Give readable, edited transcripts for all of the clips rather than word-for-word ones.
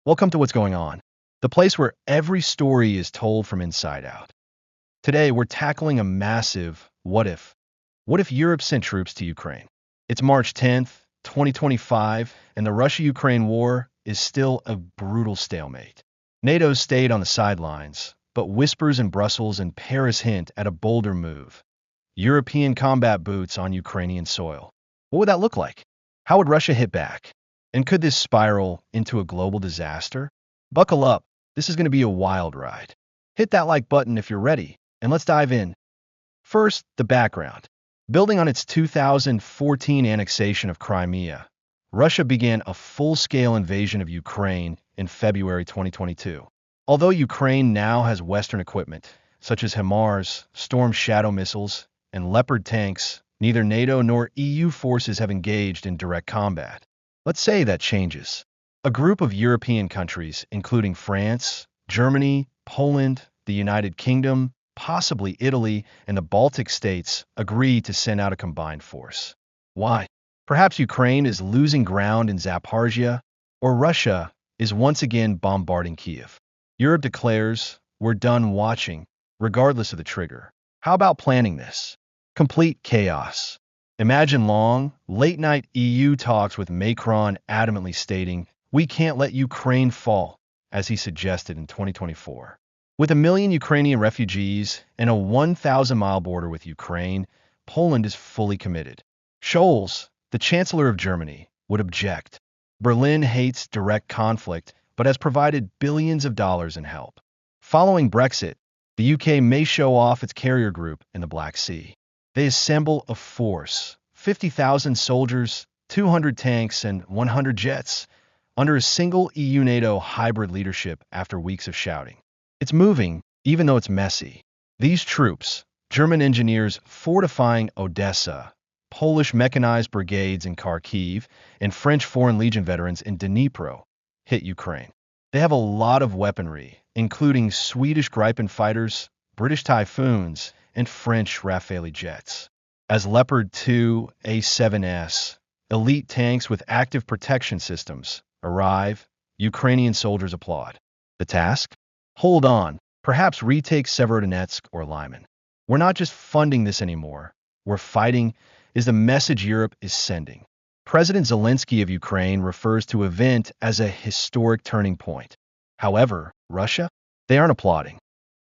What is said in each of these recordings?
Welcome to What's Going On, the place where every story is told from inside out. Today, we're tackling a massive what if. What if Europe sent troops to Ukraine? It's March 10th, 2025, and the Russia-Ukraine war is still a brutal stalemate. NATO stayed on the sidelines, but whispers in Brussels and Paris hint at a bolder move. European combat boots on Ukrainian soil. What would that look like? How would Russia hit back? And could this spiral into a global disaster? Buckle up, this is going to be a wild ride. Hit that like button if you're ready, and let's dive in. First, the background. Building on its 2014 annexation of Crimea, Russia began a full-scale invasion of Ukraine in February 2022. Although Ukraine now has Western equipment, such as HIMARS, Storm Shadow missiles, and Leopard tanks, neither NATO nor EU forces have engaged in direct combat. Let's say that changes. A group of European countries, including France, Germany, Poland, the United Kingdom, possibly Italy, and the Baltic states, agree to send out a combined force. Why? Perhaps Ukraine is losing ground in Zaporizhia, or Russia is once again bombarding Kiev. Europe declares, we're done watching, regardless of the trigger. How about planning this? Complete chaos. Imagine long, late-night EU talks with Macron adamantly stating, we can't let Ukraine fall, as he suggested in 2024. With 1 million Ukrainian refugees and a 1,000-mile border with Ukraine, Poland is fully committed. Scholz, the Chancellor of Germany, would object. Berlin hates direct conflict, but has provided billions of dollars in help. Following Brexit, the UK may show off its carrier group in the Black Sea. They assemble a force, 50,000 soldiers, 200 tanks, and 100 jets, under a single EU-NATO hybrid leadership after weeks of shouting. It's moving, even though it's messy. These troops, German engineers fortifying Odessa, Polish mechanized brigades in Kharkiv, and French Foreign Legion veterans in Dnipro, hit Ukraine. They have a lot of weaponry, including Swedish Gripen fighters, British Typhoons, and French Rafale jets. As Leopard 2 A7S, elite tanks with active protection systems, arrive, Ukrainian soldiers applaud. The task? Hold on, perhaps retake Severodonetsk or Lyman. We're not just funding this anymore. We're fighting is the message Europe is sending. President Zelensky of Ukraine refers to the event as a historic turning point. However, Russia? They aren't applauding.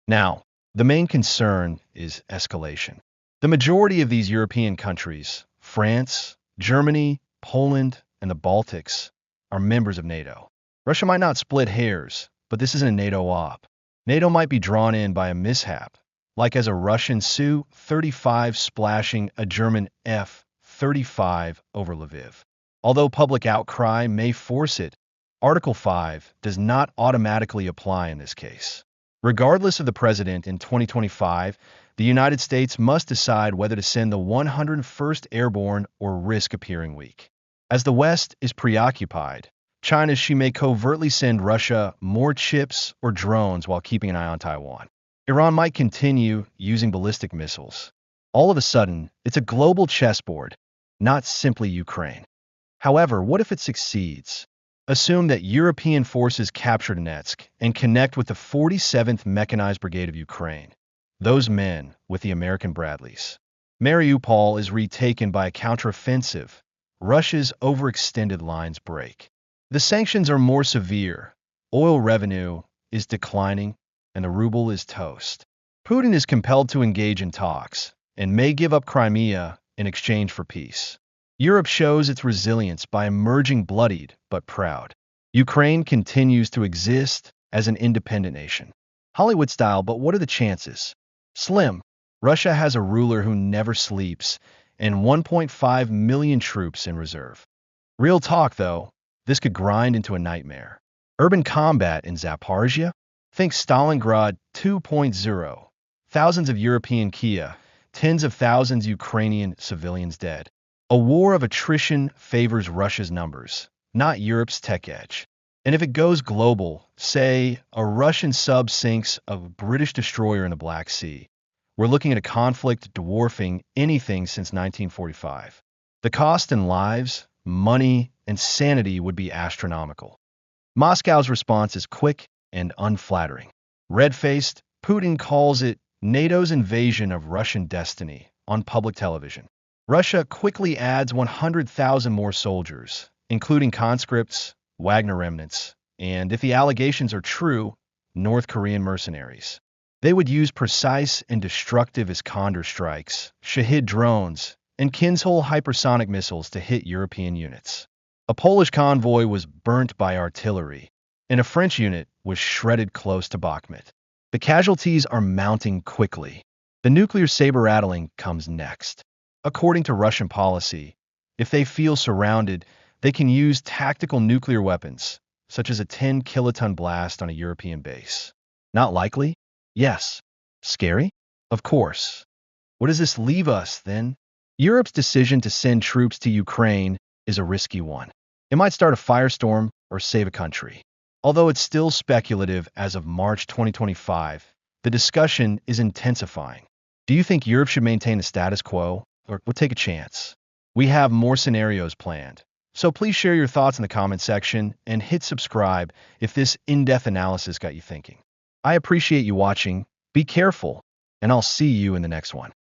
Now, the main concern is escalation. The majority of these European countries, France, Germany, Poland, and the Baltics, are members of NATO. Russia might not split hairs, but this isn't a NATO op. NATO might be drawn in by a mishap, like as a Russian Su-35 splashing a German F-35 over Lviv. Although public outcry may force it, Article 5 does not automatically apply in this case. Regardless of the president in 2025, the United States must decide whether to send the 101st Airborne or risk appearing weak. As the West is preoccupied, China may covertly send Russia more chips or drones while keeping an eye on Taiwan. Iran might continue using ballistic missiles. All of a sudden, it's a global chessboard, not simply Ukraine. However, what if it succeeds? Assume that European forces capture Donetsk and connect with the 47th Mechanized Brigade of Ukraine, those men with the American Bradleys. Mariupol is retaken by a counteroffensive. Russia's overextended lines break. The sanctions are more severe. Oil revenue is declining, and the ruble is toast. Putin is compelled to engage in talks and may give up Crimea in exchange for peace. Europe shows its resilience by emerging bloodied but proud. Ukraine continues to exist as an independent nation. Hollywood style, but what are the chances? Slim. Russia has a ruler who never sleeps and 1.5 million troops in reserve. Real talk, though, this could grind into a nightmare. Urban combat in Zaporizhia? Think Stalingrad 2.0. Thousands of European Kiev, tens of thousands Ukrainian civilians dead. A war of attrition favors Russia's numbers, not Europe's tech edge. And if it goes global, say a Russian sub sinks a British destroyer in the Black Sea, we're looking at a conflict dwarfing anything since 1945. The cost in lives, money, and sanity would be astronomical. Moscow's response is quick and unflattering. Red-faced, Putin calls it NATO's invasion of Russian destiny on public television. Russia quickly adds 100,000 more soldiers, including conscripts, Wagner remnants, and if the allegations are true, North Korean mercenaries. They would use precise and destructive Iskander strikes, Shahid drones, and Kinzhal hypersonic missiles to hit European units. A Polish convoy was burnt by artillery, and a French unit was shredded close to Bakhmut. The casualties are mounting quickly. The nuclear saber-rattling comes next. According to Russian policy, if they feel surrounded, they can use tactical nuclear weapons, such as a 10-kiloton blast on a European base. Not likely? Yes. Scary? Of course. What does this leave us, then? Europe's decision to send troops to Ukraine is a risky one. It might start a firestorm or save a country. Although it's still speculative as of March 2025, the discussion is intensifying. Do you think Europe should maintain the status quo or take a chance? We have more scenarios planned. So please share your thoughts in the comment section and hit subscribe if this in-depth analysis got you thinking. I appreciate you watching, be careful, and I'll see you in the next one.